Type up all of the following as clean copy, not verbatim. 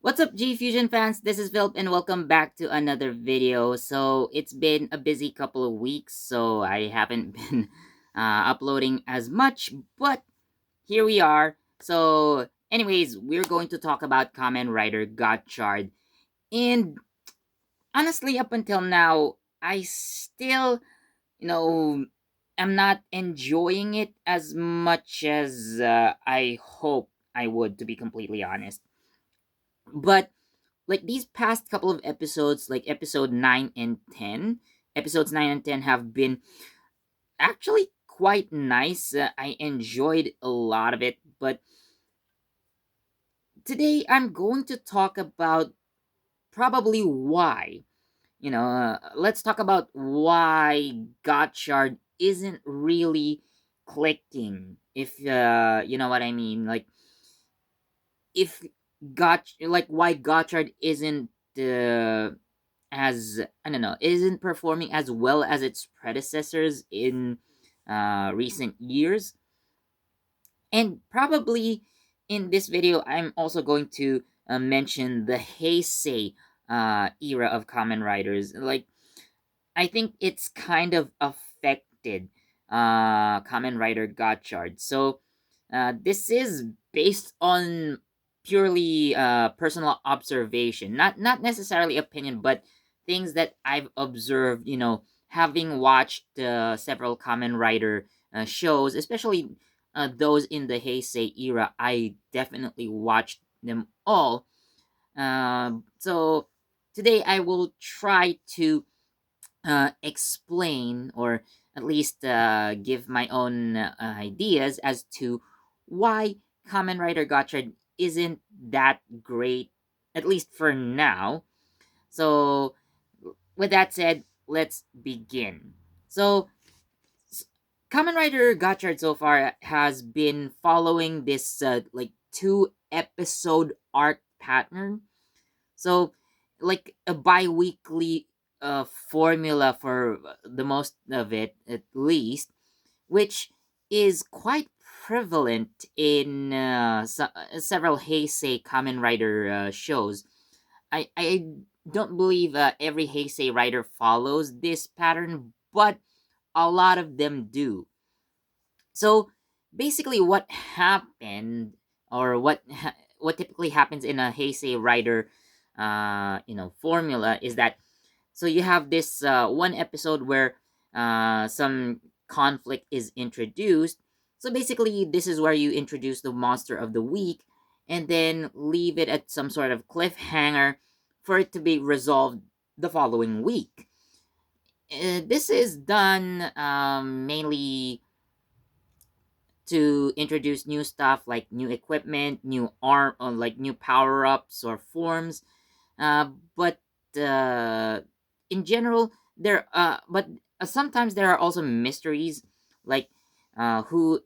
What's up, JEFusion fans? This is Philip, and welcome back to another video. So, it's been a busy couple of weeks, so I haven't been uploading as much, but here we are. So, anyways, we're going to talk about Kamen Rider Gotchard. And honestly, up until now, I still, you know, am not enjoying it as much as I hope I would, to be completely honest. But like these past couple of episodes, like episode 9 and 10, episodes 9 and 10 have been actually quite nice. I enjoyed a lot of it, but today I'm going to talk about probably why. Let's talk about why Gotchard isn't really clicking. If you know what I mean, like if like why Gotchard isn't as I don't know, isn't performing as well as its predecessors in recent years. And probably in this video, I'm also going to mention the Heisei era of Kamen Riders. Like, I think it's kind of affected Kamen Rider Gotchard. So, this is based on purely personal observation, not necessarily opinion, but things that I've observed. Having watched several Kamen Rider shows, especially those in the Heisei era, I definitely watched them all. So today I will try to explain or at least give my own ideas as to why Kamen Rider Gotchard isn't that great, at least for now. So, with that said, let's begin. So, s- Kamen Rider Gotchard so far has been following this like 2 episode arc pattern. So, like a bi-weekly formula for the most of it, at least, which is quite prevalent in several Heisei Kamen Rider shows. I don't believe every Heisei Rider follows this pattern, but a lot of them do. So basically, what happened, or what typically happens in a Heisei Rider, formula is that so you have this one episode where some conflict is introduced. So basically, this is where you introduce the monster of the week, and then leave it at some sort of cliffhanger for it to be resolved the following week. This is done mainly to introduce new stuff like new equipment, new arm, or like new power ups or forms. But uh, in general, sometimes there are also mysteries, like who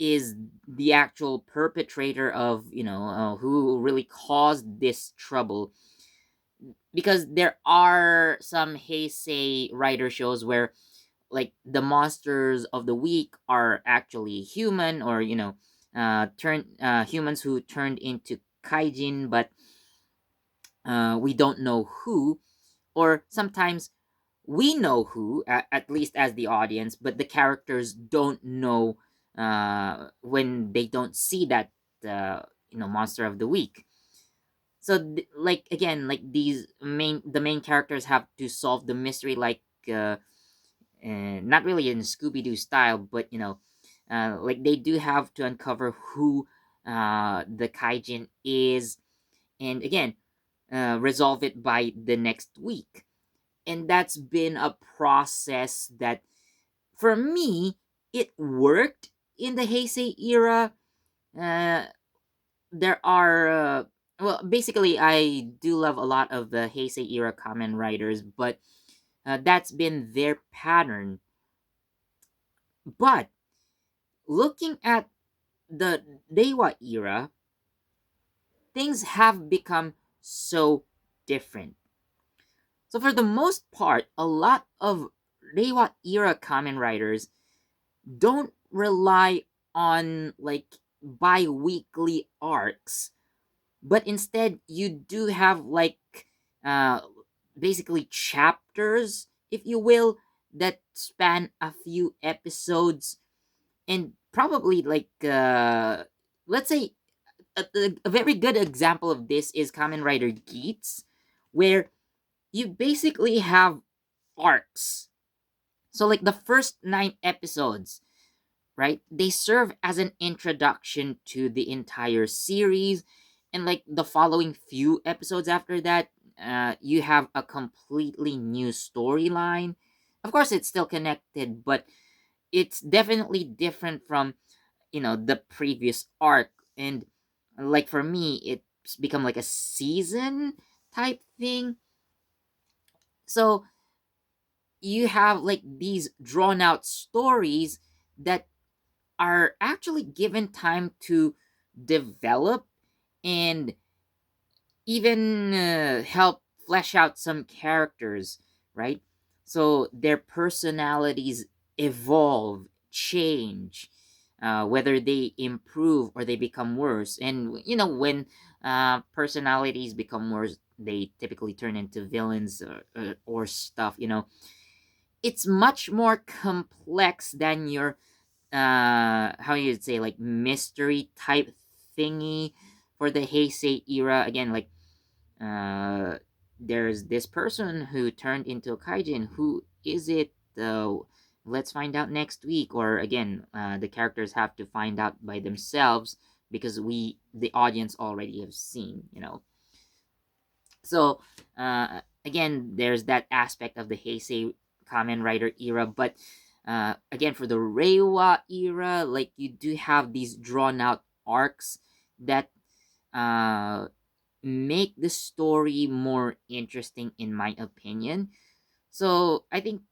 is the actual perpetrator of who really caused this trouble, because there are some Heisei writer shows where like the monsters of the week are actually human, or turn humans who turned into kaijin, but we don't know who. Or sometimes we know who, at least as the audience, but the characters don't know when they don't see that monster of the week. So like again, like the main characters have to solve the mystery, like not really in Scooby Doo style, but like they do have to uncover who the kaijin is, and again, resolve it by the next week. And that's been a process that, for me, it worked in the Heisei era. Uh, there are well, basically, I do love a lot of the Heisei era Kamen Riders, but that's been their pattern. But looking at the Reiwa era, things have become so different. So for the most part, a lot of Reiwa era Kamen Riders don't rely on like bi-weekly arcs, but instead you do have like uh basically chapters, if you will, that span a few episodes. And probably like let's say a very good example of this is Kamen Rider Geats, where you basically have arcs. So like the first 9 episodes, right? They serve as an introduction to the entire series, and like the following few episodes after that, you have a completely new storyline. Of course, it's still connected, but it's definitely different from the previous arc. And like for me, it's become like a season type thing. So you have like these drawn out stories that are actually given time to develop and even help flesh out some characters, right? So their personalities evolve, change, whether they improve or they become worse. And when personalities become worse, they typically turn into villains or stuff. It's much more complex than your how you'd say, like mystery type thingy for the Heisei era. Again, like uh there's this person who turned into a kaijin. Who is it though? Let's find out next week. Or again, the characters have to find out by themselves because we, the audience, already have seen. So again, there's that aspect of the Heisei Kamen Rider era. But again, for the Reiwa era, like you do have these drawn out arcs that uh, make the story more interesting, in my opinion. So I think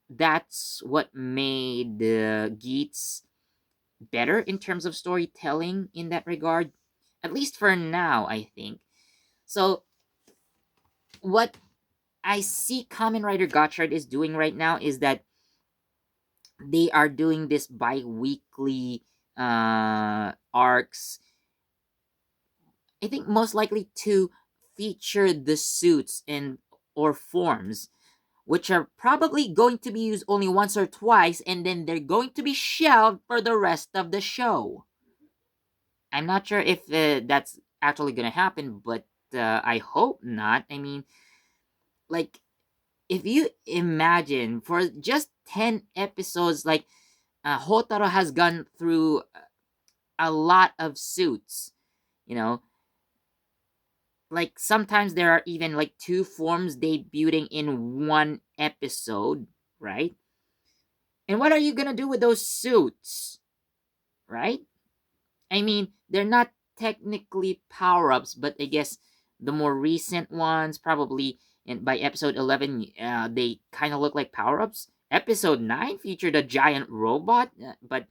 that's what made Geats better in terms of storytelling in that regard, at least for now, I think. So what I see Kamen Rider Gotchard is doing right now is that they are doing this bi-weekly arcs. I think most likely to feature the suits and or forms, which are probably going to be used only once or twice, and then they're going to be shelved for the rest of the show. I'm not sure if that's actually gonna happen, but I hope not. I mean, like, if you imagine for just 10 episodes, like Hotaro has gone through a lot of suits, you know, like sometimes there are even like two forms debuting in one episode, right? And what are you gonna do with those suits, right? I mean, they're not technically power ups, but I guess the more recent ones, probably by episode 11, they kind of look like power ups. Episode 9 featured a giant robot, but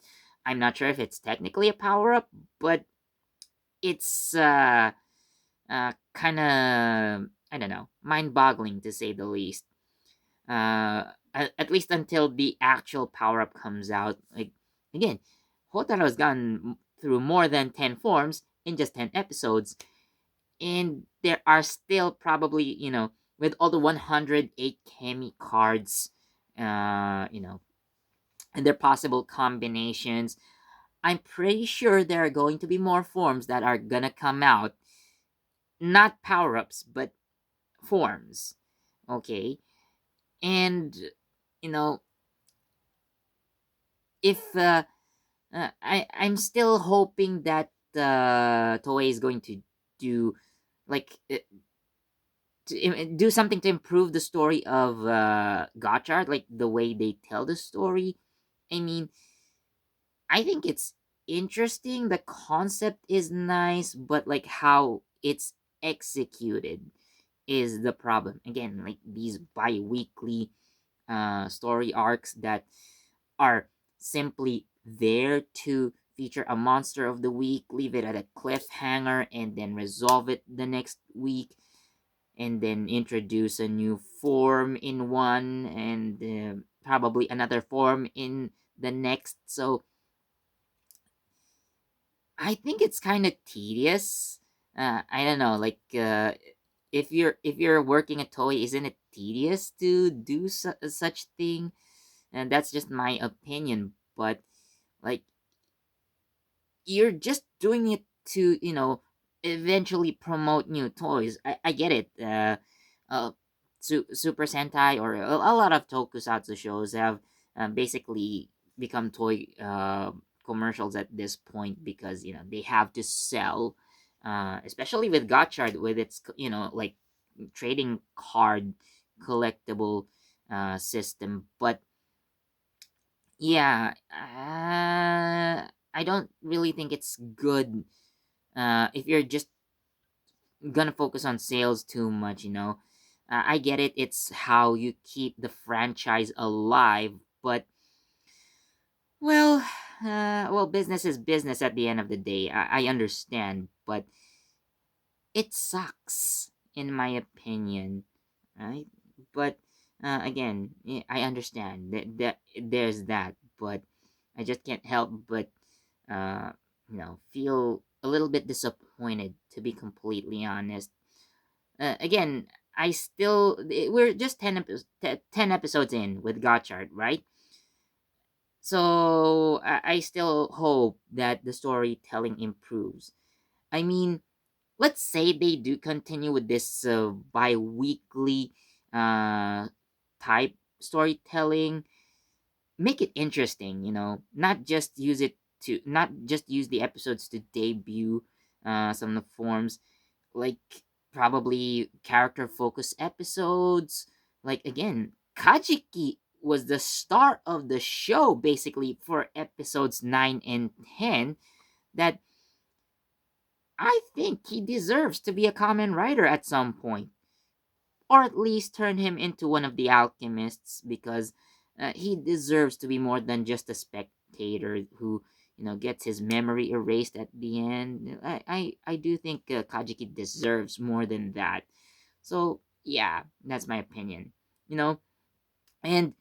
I'm not sure if it's technically a power up, but it's kind of, I don't know, mind boggling to say the least. At least until the actual power up comes out. Like, again, Hotaro has gone through more than 10 forms in just 10 episodes, and there are still probably, with all the 108 Kemi cards, and their possible combinations, I'm pretty sure there are going to be more forms that are gonna come out. Not power ups, but forms. Okay? And, you know, if I'm still hoping that Toei is going to do like do something to improve the story of Gotchard, like the way they tell the story. I mean, I think it's interesting. The concept is nice, but like how it's executed is the problem. Again, like these bi-weekly story arcs that are simply there to feature a monster of the week, leave it at a cliffhanger, and then resolve it the next week, and then introduce a new form in one, and probably another form in the next. So I think it's kind of tedious. I don't know, like if you're working a toy, isn't it tedious to do such thing? And that's just my opinion. But like you're just doing it to eventually promote new toys. I get it. Uh Super Sentai or a lot of tokusatsu shows have basically become toy commercials at this point because they have to sell, especially with Gotchard with its like trading card collectible system. But yeah, I don't really think it's good if you're just gonna focus on sales too much. I get it, it's how you keep the franchise alive, but well, business is business at the end of the day. I understand, but it sucks in my opinion, right? But again, I understand that there's that, but I just can't help but uh, feel a little bit disappointed, to be completely honest. Again, we're just 10 episodes in with Gotchard, right? So I still hope that the storytelling improves. I mean, let's say they do continue with this bi-weekly uh, type storytelling. Make it interesting, not just use the episodes to debut some of the forms, like probably character focus episodes. Like again, Kajiki was the star of the show basically for episodes 9 and 10, that I think he deserves to be a Kamen Rider at some point, or at least turn him into one of the alchemists, because he deserves to be more than just a spectator who gets his memory erased at the end. I do think Kajiki deserves more than that. So yeah, that's my opinion. You know, and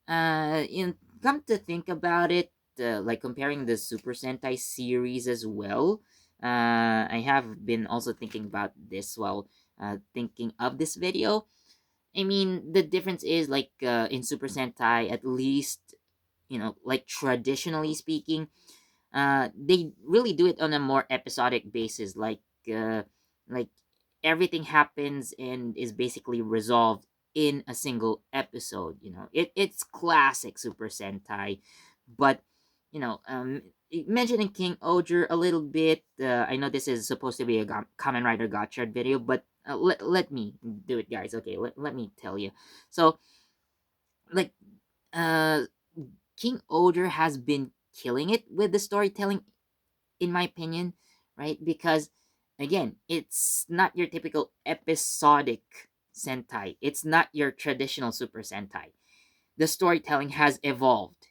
come to think about it, like comparing the Super Sentai series as well. I have been also thinking about this while thinking of this video. I mean, the difference is like in Super Sentai, at least like traditionally speaking, they really do it on a more episodic basis. Uh, like everything happens and is basically resolved in a single episode. It's classic Super Sentai, but mentioning King Oger a little bit. I know this is supposed to be a Kamen Rider Gotchard video, but let me do it, guys. Okay, let me tell you. So, like, uh, King Oger has been killing it with the storytelling, in my opinion, right? Because again, it's not your typical episodic Sentai. It's not your traditional Super Sentai. The storytelling has evolved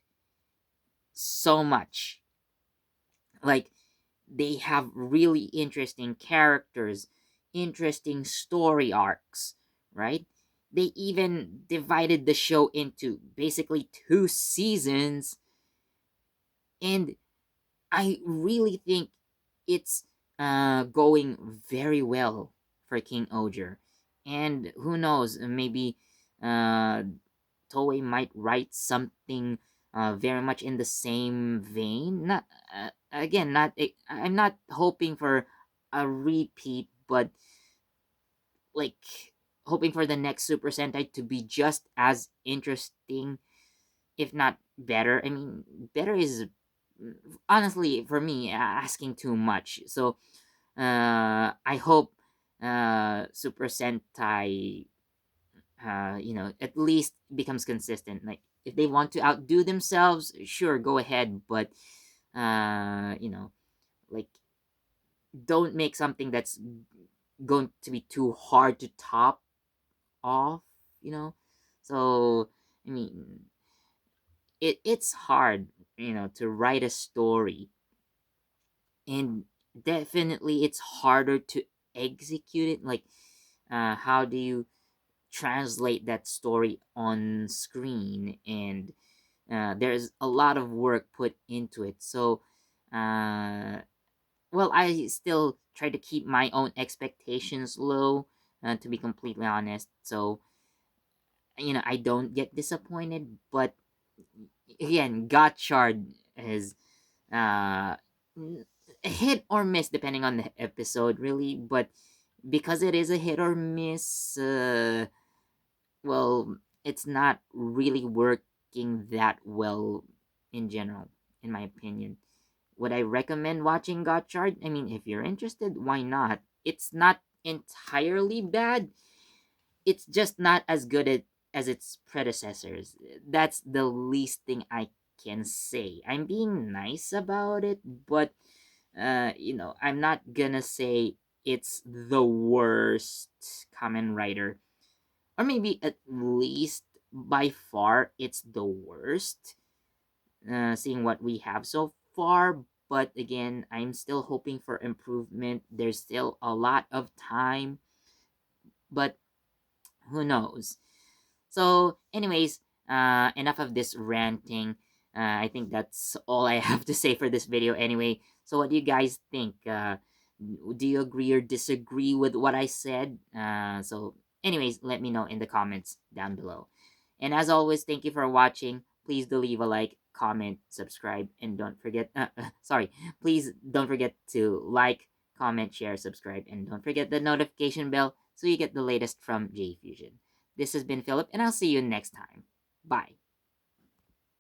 so much. Like they have really interesting characters, interesting story arcs, right? They even divided the show into basically two seasons, and I really think it's going very well for King Oger. And who knows, maybe uh, Toei might write something very much in the same vein. Not again, I'm not hoping for a repeat, but like hoping for the next Super Sentai to be just as interesting, if not better. I mean, better is honestly for me asking too much. So I hope Super Sentai at least becomes consistent. Like if they want to outdo themselves, sure, go ahead, but like don't make something that's going to be too hard to top off, you know. So I mean, it's hard, to write a story, and definitely it's harder to execute it. Like how do you translate that story on screen? And there's a lot of work put into it. So well, I still try to keep my own expectations low, to be completely honest. So, I don't get disappointed. But again, Gotchard is uh a hit or miss depending on the episode, really. But because it is a hit or miss, well, it's not really working that well in general, in my opinion. Would I recommend watching Gotchard? I mean, if you're interested, why not? It's not entirely bad. It's just not as good as its predecessors. That's the least thing I can say. I'm being nice about it, but I'm not gonna say it's the worst Kamen Rider, or maybe at least by far it's the worst, seeing what we have so far. But again, I'm still hoping for improvement. There's still a lot of time, but who knows? So, anyways, enough of this ranting. I think that's all I have to say for this video anyway. So, what do you guys think? Do you agree or disagree with what I said? Anyways, let me know in the comments down below. And as always, thank you for watching. Please do leave a like, comment, subscribe, and don't forget. Sorry, please don't forget to like, comment, share, subscribe, and don't forget the notification bell so you get the latest from JEFusion. This has been Philip, and I'll see you next time. Bye.